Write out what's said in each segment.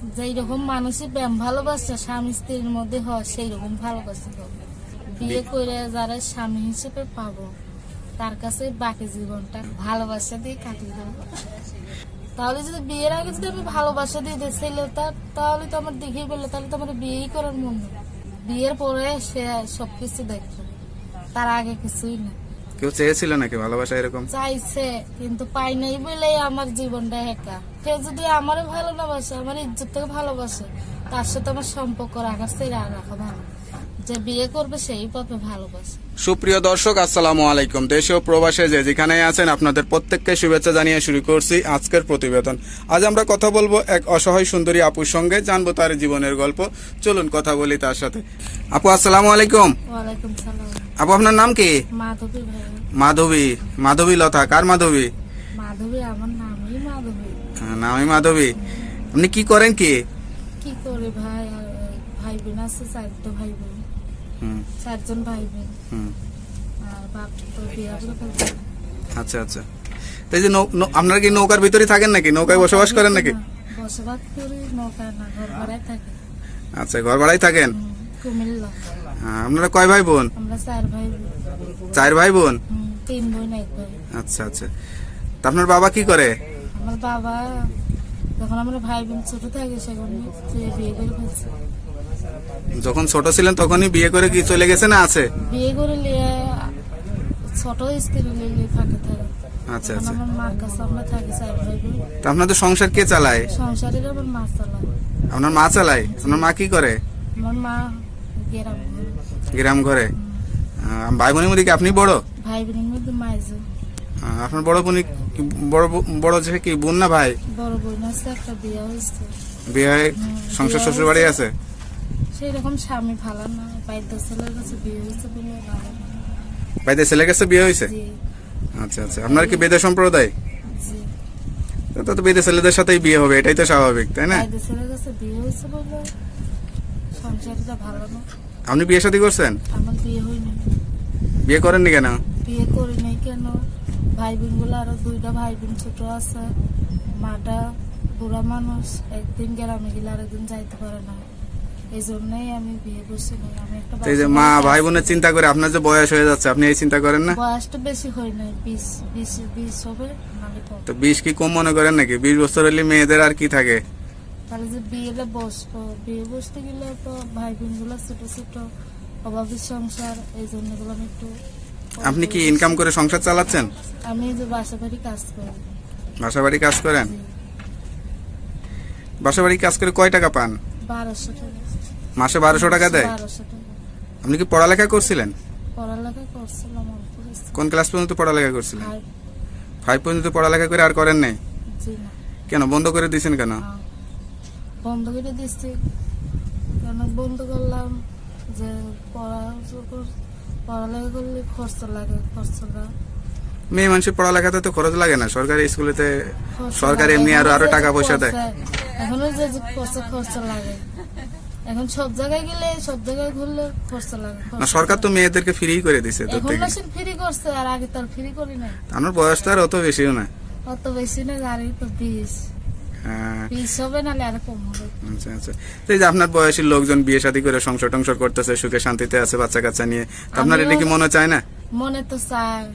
যেই রকম মানুষের প্রেম ভালোবাসা স্বামী স্ত্রীর মধ্যে হয় সেই রকম ভালোবাসা হবে। বিয়ে করে যারা স্বামী হিসেবে পাবো তার কাছে বাকি জীবনটা ভালোবাসা দিয়ে কাটিয়ে দেবো। তাহলে যদি বিয়ের আগে যদি আমি ভালোবাসা দিয়ে দিই তাহলে তো আমার দেখেই বললো তাহলে তো আমার বিয়েই করার মন নেই। বিয়ের পরে সে সবকিছু দেখবে, তার আগে কিছুই না। কেউ চেয়েছিল নাকি ভালোবাসা এরকম? চাইছে কিন্তু পাই নাই বলে আমার জীবনটা একা। সে যদি আমার ভালো না বাসে, আমার ইজ্জত থেকে ভালোবাসে, তার সাথে আমার সম্পর্ক রাখার চেয়ে রাখা ভালো। যে বিয়ে করবে সেই পাবে ভালোবাসে। সুপ্রিয় দর্শক, আসসালামু আলাইকুম। দেশে ও প্রবাসে যে যেখানে আছেন আপনাদের প্রত্যেককে শুভেচ্ছা জানিয়ে শুরু করছি আজকের প্রতিবেদন। আজ আমরা কথা বলবো এক অসহায় সুন্দরী আপুর সঙ্গে, জানবো তার জীবনের গল্প। চলুন কথা বলি তার সাথে। আপু আসসালামু আলাইকুম। ওয়ালাইকুম সালাম। আপু আপনার নাম কি? মাধবী ভাই। মাধবী? মাধবী লতা? কার মাধবী? মাধবী, আমার নামই মাধবী। নামই মাধবী। আপনি কি করেন কি? কি করে ভাই, আর ভাই বোন আছে চারটা ভাই বোন, চারজন ভাই বোন। আর বাপ তো বিয়ে করে ফেলছে। আচ্ছা আচ্ছা। তো এই যে আপনারা কি নৌকার ভিতরে থাকেন নাকি? নৌকায় বসবাস করেন নাকি? বসবাস করি নৌকায় না, ঘর ভাড়ায় থাকি। আচ্ছা, ঘর ভাড়ায় থাকেন। কুমিল্লা। আপনারা কয় ভাই বোন? আমরা চার ভাই বোন। চার ভাই বোন? তিন বোন এক ভাই। আচ্ছা আচ্ছা। তা আপনার বাবা কি করে? আমার বাবা যখন আমরা ভাই বোন ছোট থাকি সেখানে বিয়ে করে ফেলছে। যখন ছোট ছিলেন তখনই বিয়ে করে কি চলে গেছে না আছে? বিয়ে করে নিয়ে ছোট স্ত্রী নিয়ে থাকে। আচ্ছা আচ্ছা। আমার মার কাছে আমরা থাকি চার ভাই বোন। তা আপনাদের সংসার কে চালায়? সংসারের আমার মা চালায়। আপনার মা চালায়? আপনার মা কি করে? আমার মা গ্রাম ঘরে। ভাই বোনের মধ্যে কি আপনি বড়? ভাই বোনের মধ্যে মাইজো। আপনার বড় বোন বড় যে কি বোন না ভাই? বড় বোন আছে, একটা বিয়ে হয়েছে। বিয়ে হয়ে সংসার শ্বশুর বাড়ি আছে? সেই রকম স্বামী ভালো না, বাইরে ছেলের কাছে বিয়ে হয়েছে বলে ভালো না। বাইরে ছেলের কাছে বিয়ে হয়েছে? জি আচ্ছা আচ্ছা। আপনার কি বেদে সম্প্রদায়? জি। তো বেদে ছেলেদের সাথেই বিয়ে হবে, এটাই তো স্বাভাবিক, তাই না? বাইরে ছেলের কাছে বিয়ে হয়েছে বলে সংসারটা ভালো না। আপনি বিয়ে শাদী করছেন? আমার বিয়ে হয়নি। বিয়ে করেননি কেন? বিয়ে করি নাই কেন, ভাই বোন গুলো আরো দুইটা ভাই বোন ছোট আছে। মাটা বুড়া মানুষ, একদিন গ্রামে গেলে আরেকদিন যাইতে পারে না, এই জন্যই আমি বিয়ে করছি না। আমি একটা এই যে মা ভাই বোনের চিন্তা করে আপনার যে বয়স হয়ে যাচ্ছে, আপনি এই চিন্তা করেন না? বয়সটা বেশি হয় নাই, 20 হবে নাহলে কম। তো 20 কি কম মনে করেন নাকি? 20 বছর হলে মেয়েদের আর কি থাকে? তাহলে যে বিয়েলে বসবো, বিয়ে বসতে গেলে তো ভাই বোন গুলো ছোট ছোট, অভাবের সংসার, এই জন্য গুলো আমি একটু। আপনি কি ইনকাম করে সংসার চালাচ্ছেন? আমি যে বাসা বাড়ি কাজ করি। বাসা বাড়ি কাজ করেন? বাসা বাড়ি কাজ করে কয় টাকা পান? 1200 টাকা। মাসে 1200 টাকা দেয়? 1200 টাকা। আপনি কি পড়ালেখা করছিলেন? পড়ালেখা করছিলাম অল্প কিছু। কোন ক্লাস পর্যন্ত পড়ালেখা করছিলেন? 5 5 পর্যন্ত পড়ালেখা করে আর করেন নাই? জি না। কেন বন্ধ করে দিয়েছেন কেন? বন্ধ করে দিচ্ছি কেন বন্ধ করলাম, যে পড়ালেখা করলে খরচ লাগে, খরচটা। মেয়ে মানুষের পড়ালেখাতে তো খরচ লাগে না? সরকারি স্কুলেতে সরকার এমনি আরো টাকা পয়সা দেয়। এখনো যে খরচ লাগে, এখন সব জায়গায় গেলে সব জায়গায় ঘুরলে খরচ লাগে। না, সরকার তো মেয়েদেরকে ফ্রি করে দিছে। এখন মেশিন ফ্রি করছে, আর আগে তার ফ্রি করি নাই। আমার বয়স তো আর অত বেশিও না। অত বেশি না, আর তো 20 হবে, নাহলে আর কম হবে। আচ্ছা আচ্ছা। এই যে আপনার বয়সী লোকজন বিয়ে শাদী করে সংসার টংসার করতেছে, সুখে শান্তিতে আছে বাচ্চা কাচ্চা নিয়ে, আপনার এটা কি মনে চায় না? মনে তো চায়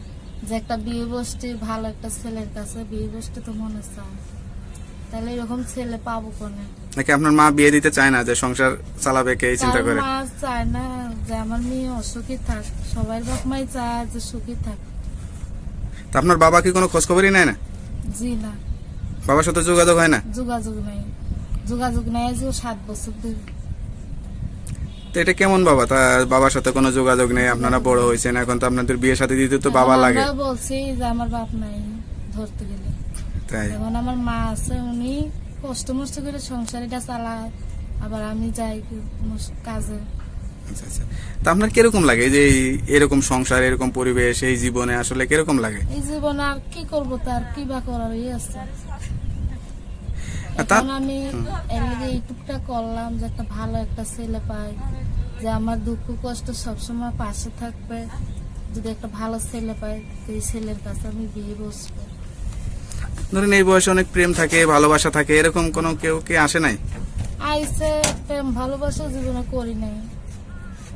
যে একটা বিয়ে বসতে, ভালো একটা ছেলের কাছে বিয়ে বসতে তো মনে চায়। তাহলে এরকম ছেলে পাবো কোনে? নাকি আপনার মা বিয়ে দিতে চায় না, যে সংসার চালাবে কে এই চিন্তা করে? মা চায় না যে আমার মেয়ে অসুখী থাক, সবাই বাপ মাই চায় যে সুখী থাক। তা আপনার বাবা কি কোনো খোঁজ খবরই নেয় না? জি না। বাবার সাথে যোগাযোগ হয় না? যোগাযোগ নাই, যোগাযোগ নাই যে 7 বছর ধরে। তো এটা কেমন বাবা? তা বাবার সাথে কোনো যোগাযোগ নেই, আপনারা বড় হয়েছেন, এখন তো আপনাদের বিয়ে শাদী দিতে তো বাবা লাগে। আমরা বলছি যে আমার বাপ নাই ধরতে গেলে। তাই এখন আমার মা আছে, উনি কষ্ট মষ্ট করে সংসারটা চালায়, আবার আমি যাই কাজে। আচ্ছা আচ্ছা। তা আপনার কিরকম লাগে এই যে এরকম সংসার, এরকম পরিবেশ, এই জীবনে আসলে কিরকম লাগে? এই জীবনে আর কি করবো, তার কি বা করার আছে। এখন আমি এর লিগে ইউটিউবটা করলাম যে একটা ভালো একটা ছেলে পাই, যে আমার দুঃখ কষ্ট সবসময় পাশে থাকবে। যদি একটা ভালো ছেলে পাই, এই ছেলের কাছে আমি বিয়ে বসবো। ধরেন এই বয়সে অনেক প্রেম থাকে, ভালোবাসা থাকে, এরকম কোনো কেউ কি আসে নাই? আইসে প্রেম ভালোবাসা জীবনে করি নাই।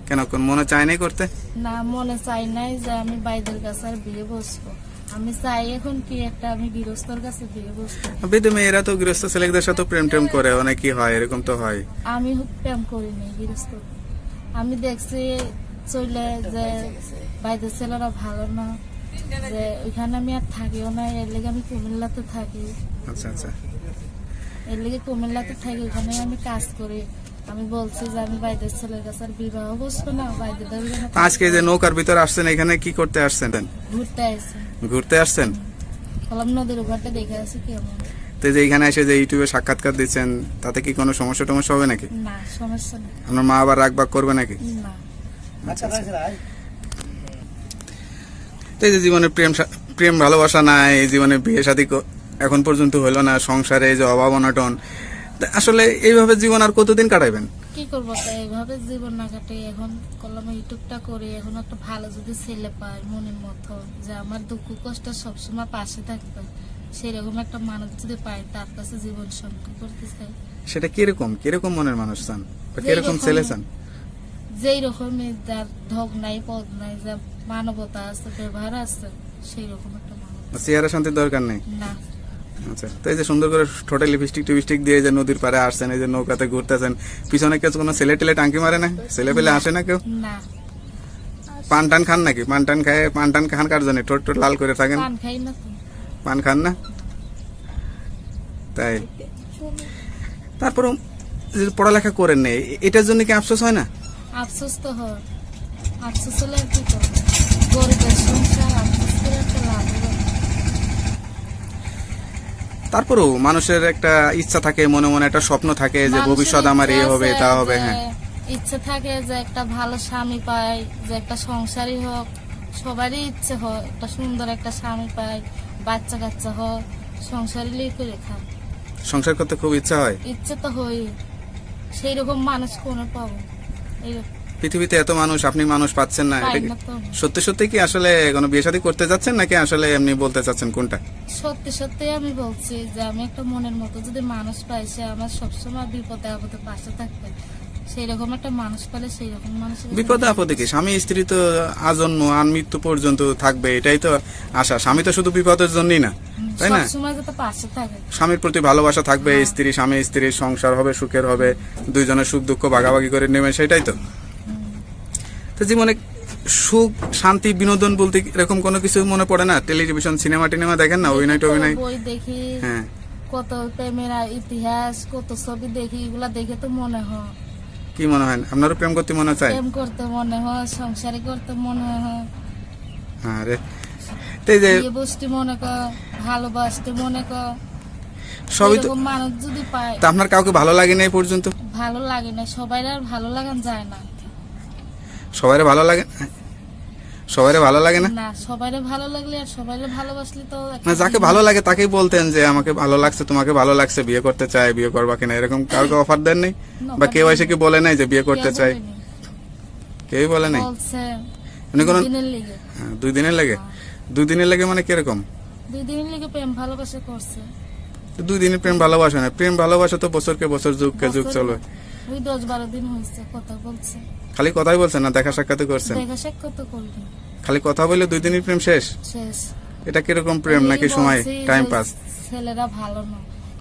কেন কোন মনে চায় নাই করতে? না, মনে চাই নাই যে আমি বাইদের কাছে আর বিয়ে বসবো। আমি চাই এখন কি একটা আমি গৃহস্থর কাছে বিয়ে বসবো। বিধু মেয়েরা তো গৃহস্থ ছেলেদের সাথে প্রেম টেম করে, অনেকই হয়, এরকম তো হয়। আমি প্রেম করিনি গৃহস্থ। আমি দেখছি চলে যে বাইদের ছেলেরা ভালো না, যে ওইখানে আমি আর থাকিও না, এর লেগে আমি কুমিল্লাতে থাকি। আচ্ছা আচ্ছা। এর লেগে কুমিল্লাতে থাকি, ওখানে আমি কাজ করি। আমি বলছি যে আমি বাইদের ছেলের কাছে আর বিবাহ বসবো না, বাইদের আজকে যে নৌকার ভিতর আসছেন, এখানে কি করতে আসছেন? ঘুরতে আসছি। ঘুরতে আসছেন? কলম নদীর উপরটা দেখে আসি কেমন। তো যে এখানে এসে যে ইউটিউবে সাক্ষাৎকার দিচ্ছেন, তাতে কি কোনো সমস্যা টমস্যা হবে নাকি? না, সমস্যা নেই। আপনার মা আবার রাগ বাগ করবে নাকি? না। আচ্ছা, আচ্ছা। তো এই যে জীবনে প্রেম ভালোবাসা নাই, জীবনে বিয়ে শাদী এখন পর্যন্ত হলো না, সংসারে এই যে অভাব অনটন, আসলে এইভাবে জীবন আর কতদিন কাটাইবেন? কি করবো, তাই এইভাবে জীবন না কাটে। এখন করলাম ইউটিউবটা করি, এখন একটা ভালো যদি ছেলে পায় মনের মতো, যে আমার দুঃখ কষ্ট সবসময় পাশে থাকবে, সেরকম একটা মানুষ যদি পাই, তার কাছে জীবন সঙ্গী করতে চাই। সেটা কিরকম কিরকম মনের মানুষ চান, বা কিরকম ছেলে চান? যেই রকমের, যার ঢোক নাই পদ নাই, যার মানবতা আছে, ব্যবহার আছে, সেই রকম একটা মানুষ। চেহারা শান্তির দরকার নেই? না। আচ্ছা। তো এই যে সুন্দর করে ঠোঁটে লিপস্টিক টিপস্টিক দিয়ে যে নদীর পাড়ে আসছেন, এই যে নৌকাতে ঘুরতেছেন, পিছনে কেউ কোনো ছেলে টেলে টাঙ্কি মারে না? ছেলে পেলে আসে না কেউ? না। পান টান খান নাকি? পান টান খায়? পান টান খান কার জন্য? ঠোঁট টোট লাল করে থাকেন? পান খাই না তো। পান খান না? তাই? তারপর পড়ালেখা করেন নেই, এটার জন্য কি আফসোস হয় না? আফসোস তো হয়। আফসোস হলে আর কি করবো, গরিবের সংসার, আফসোস করে একটা লাভ হবে না। তারপরেও মানুষের একটা ইচ্ছা থাকে, মনে মনে একটা স্বপ্ন থাকে যে মানুষের ভবিষ্যৎ আমার এই ইচ্ছা হবে আছে তা হবে। যে হ্যাঁ, ইচ্ছে থাকে যে একটা ভালো স্বামী পাই, যে একটা সংসারই হোক। সবারই ইচ্ছে হয় একটা সুন্দর একটা স্বামী পাই, বাচ্চা কাচ্চা হোক, সংসারই লিয়ে করে খায়। সংসার করতে খুব ইচ্ছা হয়। ইচ্ছে তো হয়, সেই রকম মানুষ কোনো পাবো? এইরকম পৃথিবীতে এত মানুষ, আপনি মানুষ পাচ্ছেন না, পাই এটা কি না তো। সত্যি সত্যি কি আসলে কোনো বিয়ে শাদী করতে যাচ্ছেন নাকি আসলে এমনি বলতে চাচ্ছেন, কোনটা? সত্যি সত্যি আমি বলছি যে আমি একটা মনের মতো যদি মানুষ পাই, সে আমার সবসময় বিপদে আপদে পাশে থাকবে, সেই রকম একটা মানুষ পেলে সেই রকম মানুষ। বিপদে আপদে কি, স্বামী স্ত্রী তো আজন্ম আন মৃত্যু পর্যন্ত থাকবে, এটাই তো আশা। স্বামী তো শুধু বিপদের জন্যই না, তাই না? সবসময় যাতে পাশে থাকে। স্বামীর প্রতি ভালোবাসা থাকবে, স্ত্রী স্বামী স্ত্রীর সংসার হবে, সুখের হবে, দুইজনের সুখ দুঃখ ভাগাভাগি করে নেবেন, সেটাই তো। তো জীবনে সুখ শান্তি বিনোদন বলতে এরকম কোনো কিছু মনে পড়ে না? টেলিভিশন সিনেমা টিনেমা দেখেন না, অভিনয় টভিনয়? বই দেখি, হ্যাঁ। কত প্রেমের ইতিহাস, কত ছবি দেখি, এগুলা দেখে তো মনে হয়। কি মনে হয় আপনারও প্রেম করতে মনে চায়? প্রেম করতে মনে হয়, সংসারী করতে মনে হয়, আরে তো এই যে বিয়ে বসতে মনে কর, ভালোবাসতে মনে কর। সবই তো। এরকম মানুষ যদি পায়, তা আপনার কাউকে ভালো লাগে না এই পর্যন্ত? ভালো লাগে না, সবাই আর ভালো লাগান যায় না। সবাইরে ভালো লাগে? সবাইরে ভালো লাগে না? না, সবাইরে ভালো লাগলে আর সবাইরে ভালোবাসলে তো না, যাকে ভালো লাগে তাকেই বলতেন যে আমাকে ভালো লাগছে, তোমাকে ভালো লাগছে, বিয়ে করতে চাই, বিয়ে করবা কিনা, এরকম কাউকে অফার দেন নাই? বা কেউ এসে কি বলে নাই যে বিয়ে করতে চাই? কেউই বলে নাই? বলছে উনি কোনো দিনের লিগে। 2 দিনের লাগে? 2 দিনের লাগে মানে কিরকম? 2 দিনের লিগে প্রেম ভালোবাসা করছে। 2 দিনের প্রেম ভালোবাসা না, প্রেম ভালোবাসা তো বছরকে বছর, যুগকে যুগ চলবে। ওই 10-12 দিন হয়েছে কথা বলছে। খালি কথাই বলছেন না, দেখা সাক্ষাৎ করছেন? দেখা সাক্ষাৎ তো করিনি। খালি কথা বলে 2 দিনের প্রেম শেষ? শেষ। এটা কিরকম প্রেম, নাকি এই সময় বলছি টাইম যে পাস? ছেলেরা ভালো না,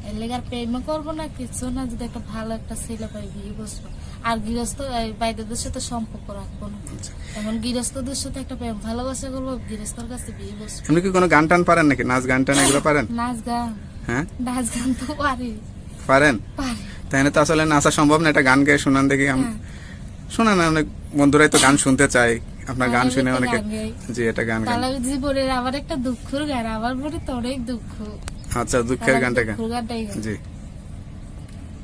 এর লেগে আর প্রেমও করবো না, কিছু না, যদি একটা ভালো একটা ছেলে পাই বিয়ে বসবো। আর গৃহস্থ বাইরেদের সাথে সম্পর্ক রাখবো না। এখন গৃহস্থদের সাথে একটা প্রেম ভালোবাসা করবো, গৃহস্থর কাছে বিয়ে বসবো। আপনি কি কোনো গান টান পারেন নাকি? নাচ গান টান এগুলো পারেন? নাচ গান? হ্যাঁ, নাচ গান তো পারি। পারেন? পারি। তাই না? তো আসলে নাচা সম্ভব না, একটা গান গেয়ে শোনান দেখি। হ্যাঁ। শোনান না, অনেক বন্ধুরাই তো গান শুনতে চায়, আপনার গান আমি শুনে একটা অনেকে। গান গাই। জি, এটা গান গান। তাহলে জীবনের আবার একটা দুঃখের গান, আমার মনে তো অনেক দুঃখ। আচ্ছা, দুঃখের গানটা গান। দুঃখের গানটাই গাই। জি।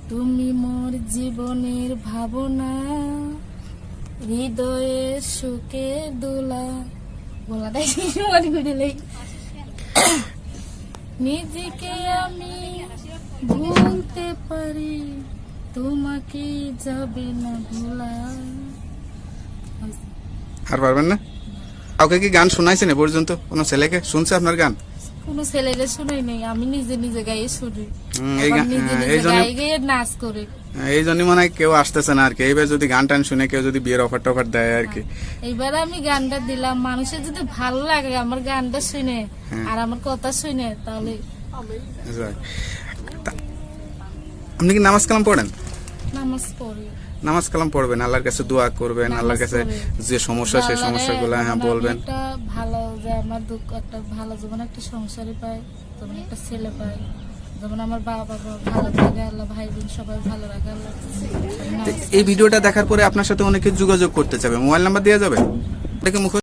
তুমি মোর জীবনের ভাবনা, হৃদয়ে সুখে দোলা, বলাটাই মনে করিলেই নিজেকে আমি ভুলতে পারি, তোমাকে যাবে না ভোলা। আর পারবেন না? কাউকে কি গান শোনাইছেন এ পর্যন্ত? কোনো ছেলেকে শুনছে আপনার গান? কোনো ছেলেরে শুনাই নেই, আমি নিজে নিজে গায়ে শুনি, এই আবার গান- নিজে এই নিজে জন্য গায়ে গায়ে নাচ করি। এই জন্যই মনে হয় কেউ আসতেছে না আর কি। এইবার যদি গান টান শুনে কেউ যদি বিয়ের অফার টফার দেয় আর কি। এইবার আমি গানটা দিলাম, মানুষের যদি ভালো লাগে আমার গানটা শুনে আর আমার কথা শুনে, তাহলে যাক। আপনি কি নামাজ কালাম পড়েন? নামাজ পড়ি। নামাজ কালাম পড়বেন, আল্লাহর কাছে দোয়া করবেন, আল্লাহর কাছে যে সমস্যা সেই সমস্যাগুলো হ্যাঁ বলবেন। একটা ভালো যে আমার দুঃখ একটা ভালো, যেমন একটা সংসারে পাই, যেমন একটা ছেলে পাই, যেমন আমার বাবা ভালো থাকে আল্লাহ, ভাই বোন সবাই ভালো রাখে আল্লাহ। এই ভিডিওটা দেখার পরে আপনার সাথে অনেকে যোগাযোগ করতে চাবে, মোবাইল নাম্বার দেওয়া যাবে? এটাকে মুখ